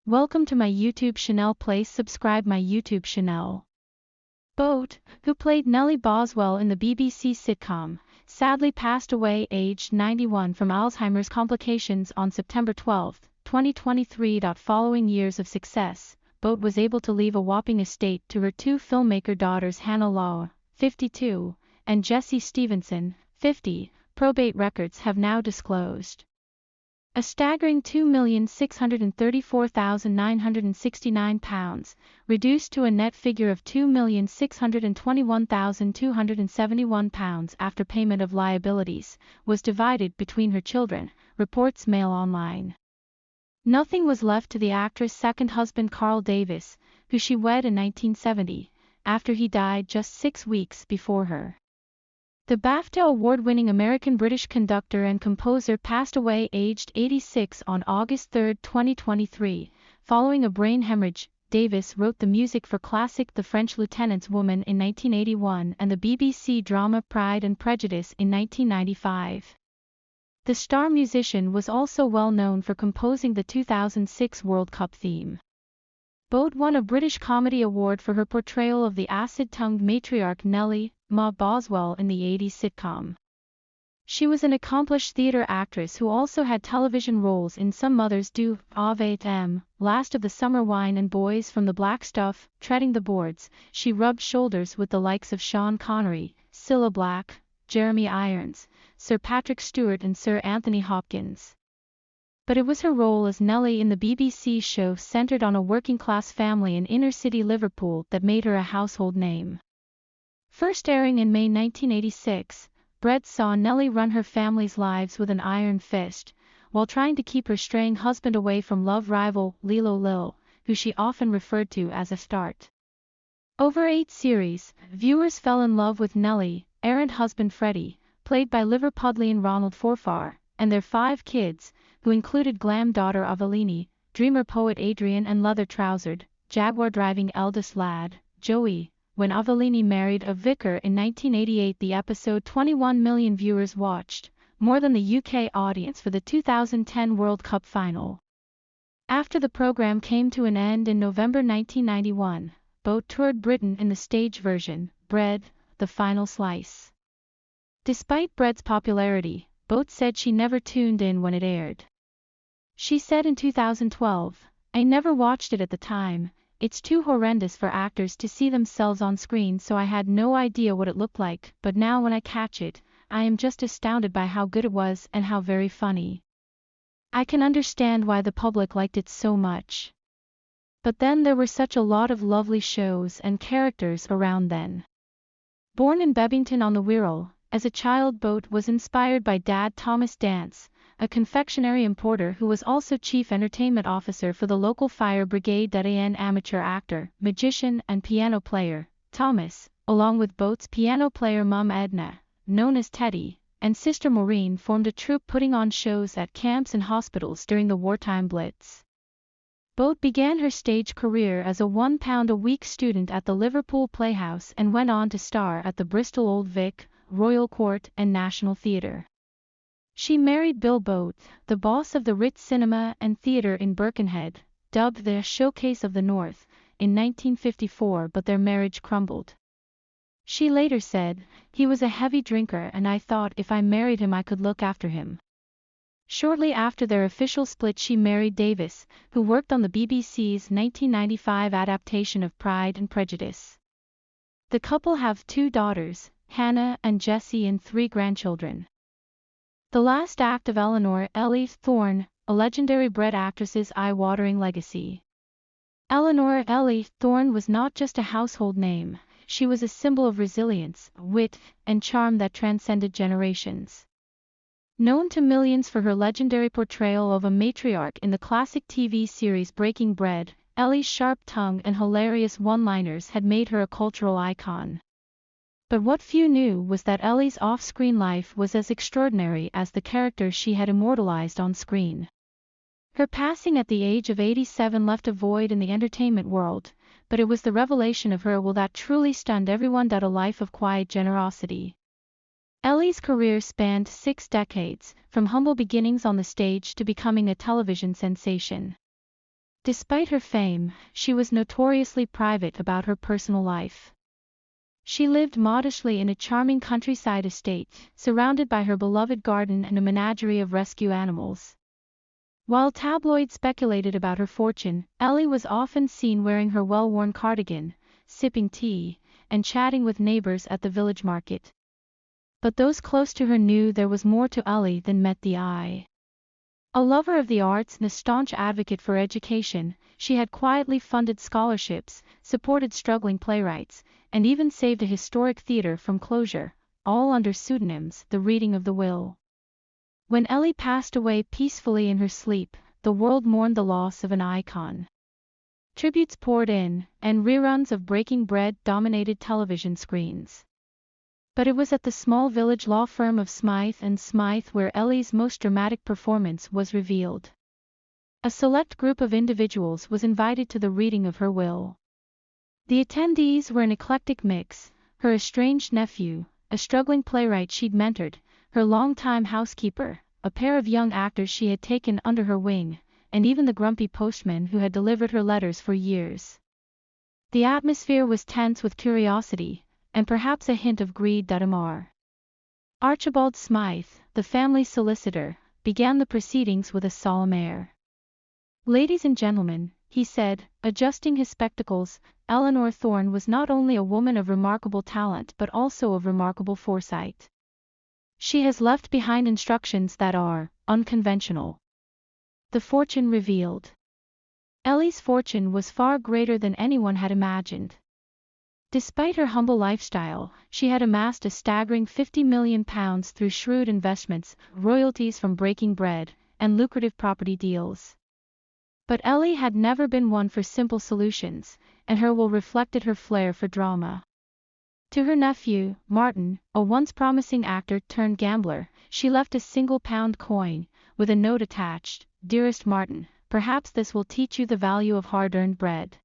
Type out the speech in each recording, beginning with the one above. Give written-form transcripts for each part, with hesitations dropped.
Welcome to my YouTube channel. Please subscribe my YouTube channel. Boht, who played Nellie Boswell in the BBC sitcom, sadly passed away aged 91 from Alzheimer's complications on September 12, 2023. Following years of success, Boht was able to leave a whopping estate to her two filmmaker daughters Hannah Law, 52, and Jessie Stevenson, 50, probate records have now disclosed. A staggering £2,634,969, reduced to a net figure of £2,621,271 after payment of liabilities, was divided between her children, reports Mail Online. Nothing was left to the actress' second husband Carl Davis, who she wed in 1970, after he died just 6 weeks before her. The BAFTA award-winning American-British conductor and composer passed away aged 86 on August 3, 2023, following a brain hemorrhage. Davis wrote the music for classic The French Lieutenant's Woman in 1981 and the BBC drama Pride and Prejudice in 1995. The star musician was also well known for composing the 2006 World Cup theme. Boht won a British Comedy Award for her portrayal of the acid-tongued matriarch Nellie Boswell in the 80s sitcom. She was an accomplished theater actress who also had television roles in Some Mothers Do, Ave M, Last of the Summer Wine and Boys from the Black Stuff, Treading the Boards. She rubbed shoulders with the likes of Sean Connery, Cilla Black, Jeremy Irons, Sir Patrick Stewart and Sir Anthony Hopkins. But it was her role as Nellie in the BBC show centered on a working-class family in inner-city Liverpool that made her a household name. First airing in May 1986, Bread saw Nellie run her family's lives with an iron fist, while trying to keep her straying husband away from love rival Lilo Lil, who she often referred to as a start. Over 8 series, viewers fell in love with Nellie, errant husband Freddie, played by Liverpudlian Ronald Forfar, and their 5 kids, who included glam daughter Avellini, dreamer poet Adrian and leather-trousered, Jaguar-driving eldest lad, Joey. When Avellini married a vicar in 1988, the episode 21 million viewers watched, more than the UK audience for the 2010 World Cup final. After the program came to an end in November 1991, Boht toured Britain in the stage version, Bread, The Final Slice. Despite Bread's popularity, Boht said she never tuned in when it aired. She said in 2012, "I never watched it at the time. It's too horrendous for actors to see themselves on screen, so I had no idea what it looked like, but now when I catch it, I am just astounded by how good it was and how very funny. I can understand why the public liked it so much. But then there were such a lot of lovely shows and characters around then." Born in Bebington on the Wirral, as a child Boht was inspired by Dad Thomas Dance, a confectionery importer who was also chief entertainment officer for the local fire brigade. An amateur actor, magician and piano player, Thomas, along with Boht's piano player mum Edna, known as Teddy, and sister Maureen formed a troupe putting on shows at camps and hospitals during the wartime Blitz. Boht began her stage career as a £1-a-week student at the Liverpool Playhouse and went on to star at the Bristol Old Vic, Royal Court and National Theatre. She married Bill Boht, the boss of the Ritz Cinema and Theatre in Birkenhead, dubbed the Showcase of the North, in 1954, but their marriage crumbled. She later said, "He was a heavy drinker and I thought if I married him I could look after him." Shortly after their official split she married Davis, who worked on the BBC's 1995 adaptation of Pride and Prejudice. The couple have 2 daughters, Hannah and Jessie, and 3 grandchildren. The last act of Eleanor Ellie Thorne, a legendary Bread actress's eye-watering legacy. Eleanor Ellie Thorne was not just a household name, she was a symbol of resilience, wit, and charm that transcended generations. Known to millions for her legendary portrayal of a matriarch in the classic TV series Breaking Bread, Ellie's sharp tongue and hilarious one-liners had made her a cultural icon. But what few knew was that Ellie's off-screen life was as extraordinary as the character she had immortalized on screen. Her passing at the age of 87 left a void in the entertainment world, but it was the revelation of her will that truly stunned everyone. A life of quiet generosity. Ellie's career spanned 6 decades, from humble beginnings on the stage to becoming a television sensation. Despite her fame, she was notoriously private about her personal life. She lived modestly in a charming countryside estate, surrounded by her beloved garden and a menagerie of rescue animals. While tabloids speculated about her fortune, Ellie was often seen wearing her well-worn cardigan, sipping tea, and chatting with neighbors at the village market. But those close to her knew there was more to Ellie than met the eye. A lover of the arts and a staunch advocate for education, she had quietly funded scholarships, supported struggling playwrights, and even saved a historic theater from closure, all under pseudonyms. The reading of the will. When Ellie passed away peacefully in her sleep, the world mourned the loss of an icon. Tributes poured in, and reruns of Breaking Bread dominated television screens. But it was at the small village law firm of Smythe and Smythe where Ellie's most dramatic performance was revealed. A select group of individuals was invited to the reading of her will. The attendees were an eclectic mix: her estranged nephew, a struggling playwright she'd mentored, her longtime housekeeper, a pair of young actors she had taken under her wing, and even the grumpy postman who had delivered her letters for years. The atmosphere was tense with curiosity, and perhaps a hint of greed. Archibald Smythe, the family solicitor, began the proceedings with a solemn air. "Ladies and gentlemen," he said, adjusting his spectacles, "Eleanor Thorne was not only a woman of remarkable talent but also of remarkable foresight. She has left behind instructions that are unconventional." The fortune revealed. Ellie's fortune was far greater than anyone had imagined. Despite her humble lifestyle, she had amassed a staggering £50 million through shrewd investments, royalties from Breaking Bread, and lucrative property deals. But Ellie had never been one for simple solutions, and her will reflected her flair for drama. To her nephew, Martin, a once promising actor turned gambler, she left a single £1 coin, with a note attached: "Dearest Martin, perhaps this will teach you the value of hard-earned bread."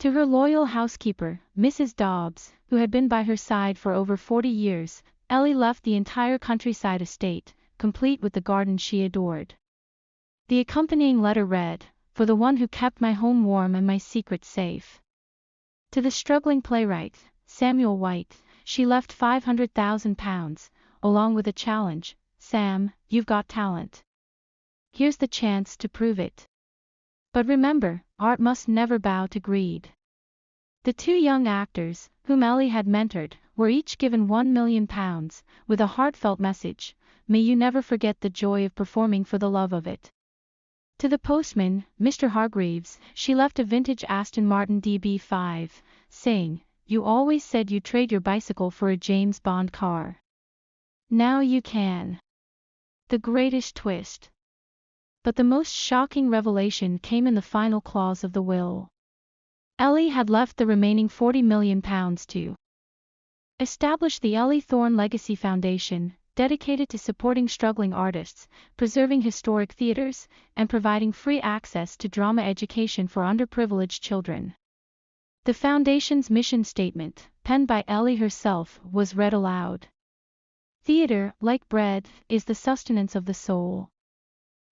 To her loyal housekeeper, Mrs. Dobbs, who had been by her side for over 40 years, Ellie left the entire countryside estate, complete with the garden she adored. The accompanying letter read, "For the one who kept my home warm and my secrets safe." To the struggling playwright, Samuel White, she left £500,000, along with a challenge: "Sam, you've got talent. Here's the chance to prove it. But remember, art must never bow to greed." The two young actors, whom Ellie had mentored, were each given £1 million, with a heartfelt message: "May you never forget the joy of performing for the love of it." To the postman, Mr. Hargreaves, she left a vintage Aston Martin DB5, saying, "You always said you'd trade your bicycle for a James Bond car. Now you can." The greatest twist. But the most shocking revelation came in the final clause of the will. Ellie had left the remaining £40 million to establish the Ellie Thorne Legacy Foundation, dedicated to supporting struggling artists, preserving historic theaters, and providing free access to drama education for underprivileged children. The foundation's mission statement, penned by Ellie herself, was read aloud. "Theater, like bread, is the sustenance of the soul.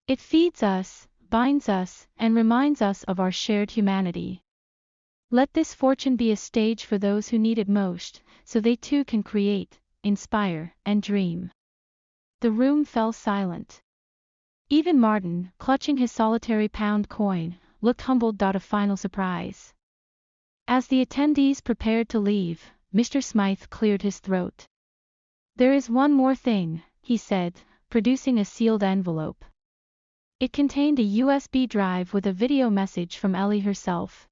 It feeds us, binds us, and reminds us of our shared humanity. Let this fortune be a stage for those who need it most, so they too can create, inspire, and dream." The room fell silent. Even Martin, clutching his solitary £1 coin, looked humbled. A final surprise. As the attendees prepared to leave, Mr. Smythe cleared his throat. "There is one more thing," he said, producing a sealed envelope. It contained a USB drive with a video message from Ellie herself.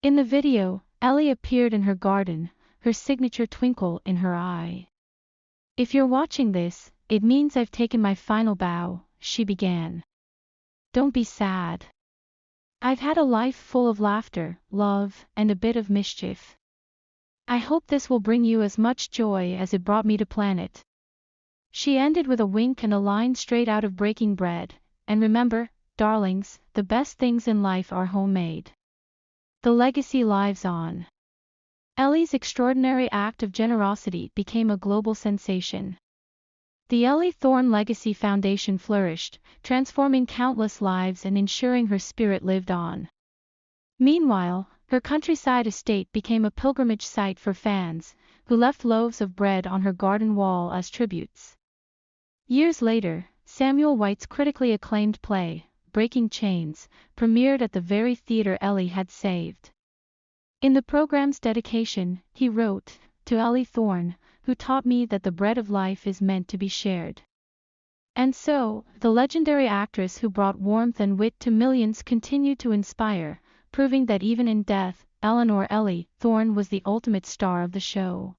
In the video, Ellie appeared in her garden, her signature twinkle in her eye. "If you're watching this, it means I've taken my final bow," she began. "Don't be sad. I've had a life full of laughter, love, and a bit of mischief. I hope this will bring you as much joy as it brought me to plan it." She ended with a wink and a line straight out of Breaking Bread: "And remember, darlings, the best things in life are homemade." The legacy lives on. Ellie's extraordinary act of generosity became a global sensation. The Ellie Thorne Legacy Foundation flourished, transforming countless lives and ensuring her spirit lived on. Meanwhile, her countryside estate became a pilgrimage site for fans, who left loaves of bread on her garden wall as tributes. Years later, Samuel White's critically acclaimed play, Breaking Chains, premiered at the very theater Ellie had saved. In the program's dedication, he wrote, "To Ellie Thorne, who taught me that the bread of life is meant to be shared." And so, the legendary actress who brought warmth and wit to millions continued to inspire, proving that even in death, Eleanor Ellie Thorne was the ultimate star of the show.